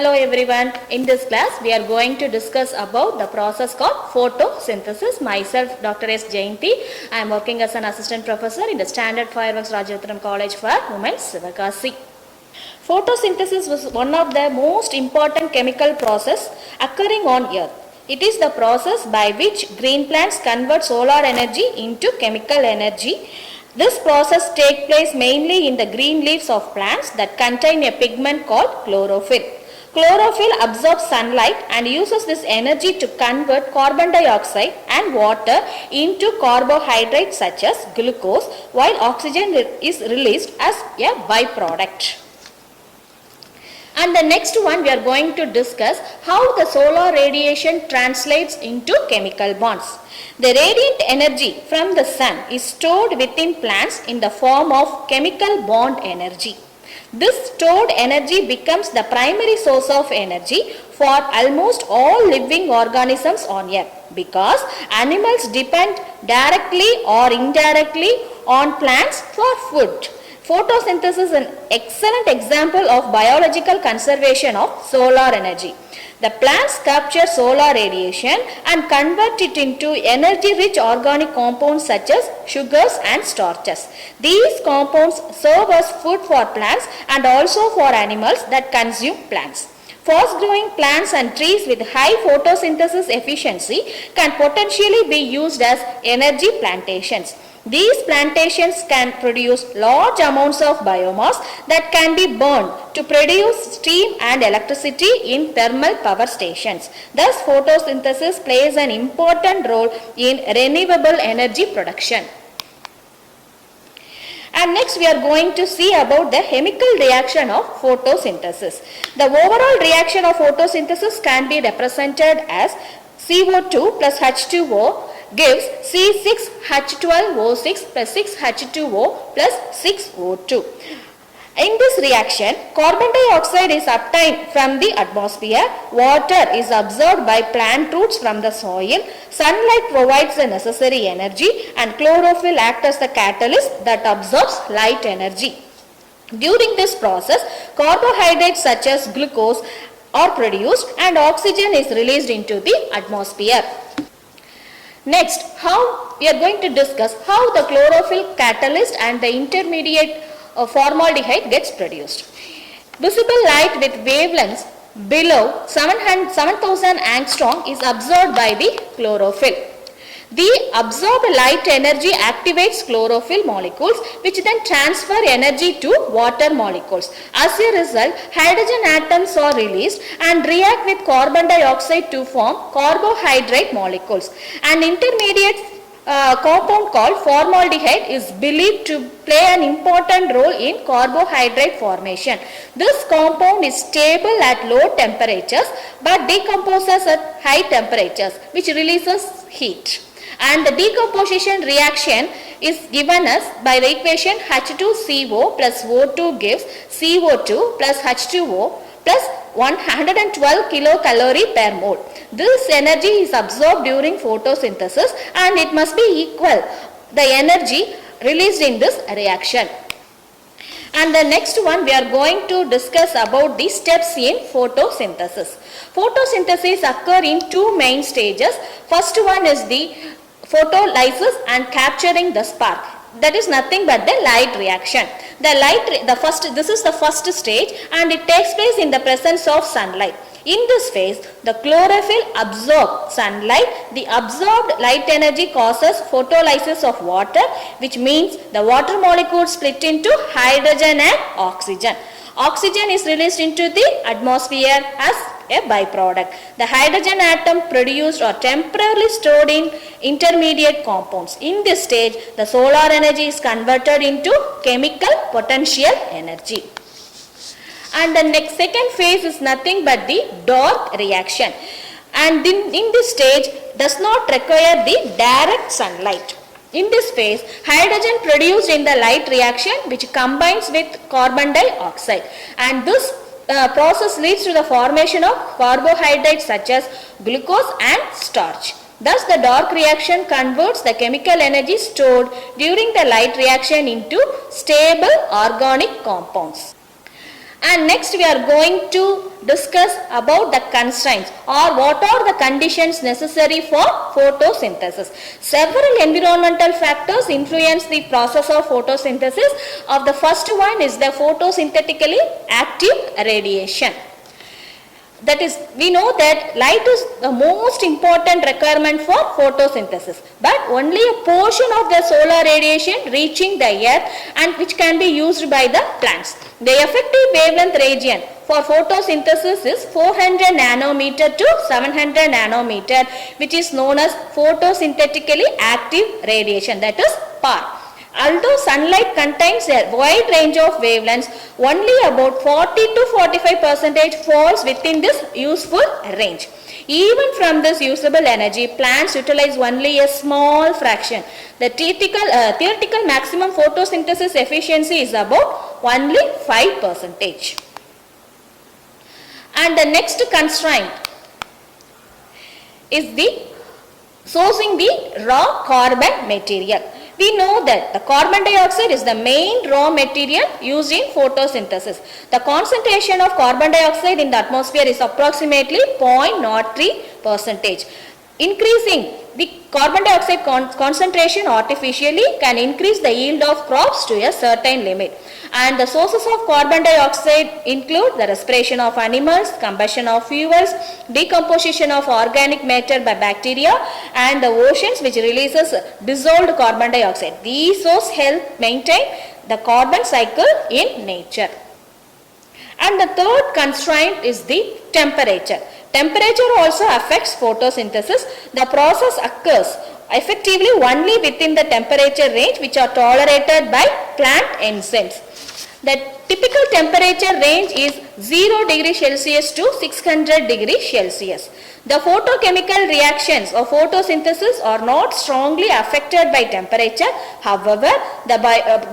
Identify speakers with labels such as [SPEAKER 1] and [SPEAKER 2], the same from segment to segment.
[SPEAKER 1] Hello everyone. In this class we are going to discuss about the process called photosynthesis. Myself Dr. S. Jayanthi. I am working as an assistant professor in the Standard Fireworks Rajatharam College for Women Sivakasi. Photosynthesis was one of the most important chemical process occurring on earth. It is the process by which green plants convert solar energy into chemical energy. This process takes place mainly in the green leaves of plants that contain a pigment called chlorophyll. Chlorophyll absorbs sunlight and uses this energy to convert carbon dioxide and water into carbohydrates such as glucose, while oxygen is released as a byproduct. And the next one we are going to discuss how the solar radiation translates into chemical bonds. The radiant energy from the sun is stored within plants in the form of chemical bond energy. This stored energy becomes the primary source of energy for almost all living organisms on earth because animals depend directly or indirectly on plants for food. Photosynthesis is an excellent example of biological conservation of solar energy. The plants capture solar radiation and convert it into energy-rich organic compounds such as sugars and starches. These compounds serve as food for plants and also for animals that consume plants. Fast-growing plants and trees with high photosynthesis efficiency can potentially be used as energy plantations. These plantations can produce large amounts of biomass that can be burned to produce steam and electricity in thermal power stations. Thus, photosynthesis plays an important role in renewable energy production. And next we are going to see about the chemical reaction of photosynthesis. The overall reaction of photosynthesis can be represented as CO2 plus H2O gives C6H12O6 plus 6H2O plus 6O2. In this reaction, carbon dioxide is obtained from the atmosphere, water is absorbed by plant roots from the soil, sunlight provides the necessary energy, and chlorophyll acts as the catalyst that absorbs light energy. During this process, carbohydrates such as glucose are produced and oxygen is released into the atmosphere. Next, we are going to discuss how the chlorophyll catalyst and the intermediate formaldehyde gets produced. Visible light with wavelengths below 7000 angstrom is absorbed by the chlorophyll. The absorbed light energy activates chlorophyll molecules which then transfer energy to water molecules. As a result, hydrogen atoms are released and react with carbon dioxide to form carbohydrate molecules. An intermediate compound called formaldehyde is believed to play an important role in carbohydrate formation. This compound is stable at low temperatures but decomposes at high temperatures, which releases heat. And the decomposition reaction is given as by the equation H2CO plus O2 gives CO2 plus H2O plus 112 kilocalorie per mole. This energy is absorbed during photosynthesis and it must be equal the energy released in this reaction. And the next one we are going to discuss about the steps in photosynthesis. Photosynthesis occur in two main stages. First one is the photolysis and capturing the spark. That is nothing but the light reaction. This is the first stage and it takes place in the presence of sunlight. In this phase, the chlorophyll absorbs sunlight. The absorbed light energy causes photolysis of water, which means the water molecules split into hydrogen and oxygen. Oxygen is released into the atmosphere as a byproduct. The hydrogen atom produced or temporarily stored in intermediate compounds. In this stage, the solar energy is converted into chemical potential energy. And the next second phase is nothing but the dark reaction. And in this stage does not require the direct sunlight. In this phase, hydrogen produced in the light reaction which combines with carbon dioxide. And this process leads to the formation of carbohydrates such as glucose and starch. Thus, the dark reaction converts the chemical energy stored during the light reaction into stable organic compounds. And next we are going to discuss about the constraints or what are the conditions necessary for photosynthesis. Several environmental factors influence the process of photosynthesis. Of the first one is the photosynthetically active radiation. That is, we know that light is the most important requirement for photosynthesis, but only a portion of the solar radiation reaching the earth and which can be used by the plants. The effective wavelength region for photosynthesis is 400 nanometer to 700 nanometer, which is known as photosynthetically active radiation, that is PAR. Although sunlight contains a wide range of wavelengths, only about 40 to 45% falls within this useful range. Even from this usable energy, plants utilize only a small fraction. The theoretical maximum photosynthesis efficiency is about only 5%. And the next constraint is the sourcing the raw carbon material. We know that the carbon dioxide is the main raw material used in photosynthesis. The concentration of carbon dioxide in the atmosphere is approximately 0.03%. Increasing the carbon dioxide concentration artificially can increase the yield of crops to a certain limit. And the sources of carbon dioxide include the respiration of animals, combustion of fuels, decomposition of organic matter by bacteria, and the oceans which releases dissolved carbon dioxide. These sources help maintain the carbon cycle in nature. And the third constraint is the temperature. Temperature also affects photosynthesis. The process occurs effectively only within the temperature range which are tolerated by plant enzymes. The typical temperature range is 0 degrees Celsius to 600 degrees Celsius. The photochemical reactions of photosynthesis are not strongly affected by temperature. However, the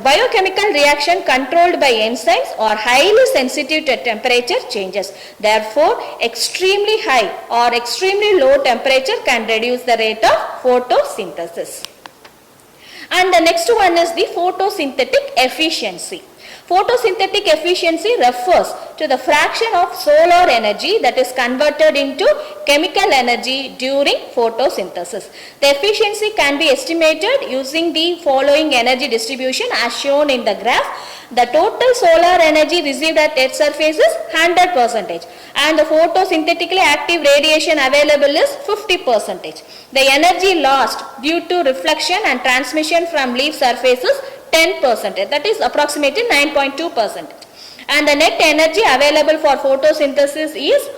[SPEAKER 1] biochemical reaction controlled by enzymes are highly sensitive to temperature changes. Therefore, extremely high or extremely low temperature can reduce the rate of photosynthesis. And the next one is the photosynthetic efficiency. Photosynthetic efficiency refers to the fraction of solar energy that is converted into chemical energy during photosynthesis. The efficiency can be estimated using the following energy distribution as shown in the graph. The total solar energy received at Earth's surface is 100% and the photosynthetically active radiation available is 50%. The energy lost due to reflection and transmission from leaf surfaces 10%, that is approximately 9.2%, and the net energy available for photosynthesis is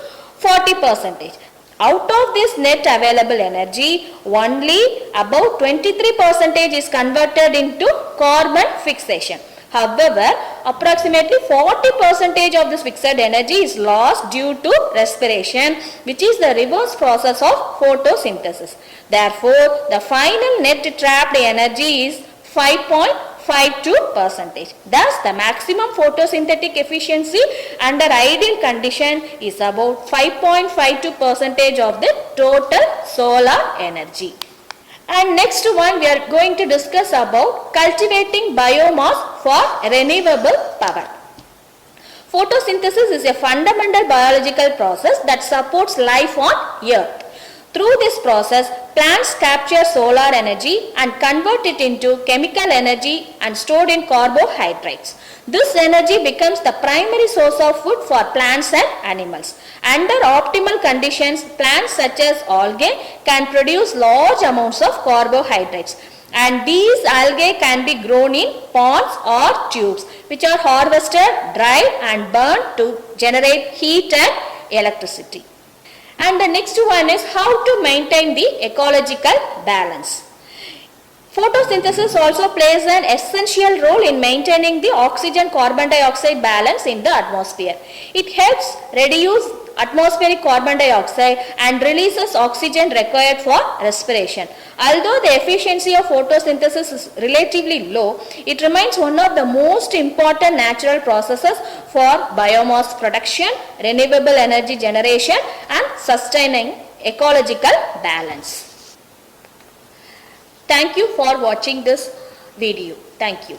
[SPEAKER 1] 40%. Out of this net available energy, only about 23% is converted into carbon fixation. However, approximately 40% of this fixed energy is lost due to respiration, which is the reverse process of photosynthesis. Therefore, the final net trapped energy is 5.52%. Thus, the maximum photosynthetic efficiency under ideal condition is about 5.52% of the total solar energy. And next one we are going to discuss about cultivating biomass for renewable power. Photosynthesis is a fundamental biological process that supports life on Earth. Through this process, plants capture solar energy and convert it into chemical energy and stored in carbohydrates. This energy becomes the primary source of food for plants and animals. Under optimal conditions, plants such as algae can produce large amounts of carbohydrates, and these algae can be grown in ponds or tubes which are harvested, dried and burned to generate heat and electricity. And the next one is how to maintain the ecological balance. Photosynthesis also plays an essential role in maintaining the oxygen-carbon dioxide balance in the atmosphere. It helps reduce atmospheric carbon dioxide and releases oxygen required for respiration. Although the efficiency of photosynthesis is relatively low, it remains one of the most important natural processes for biomass production, renewable energy generation and sustaining ecological balance. Thank you for watching this video. Thank you.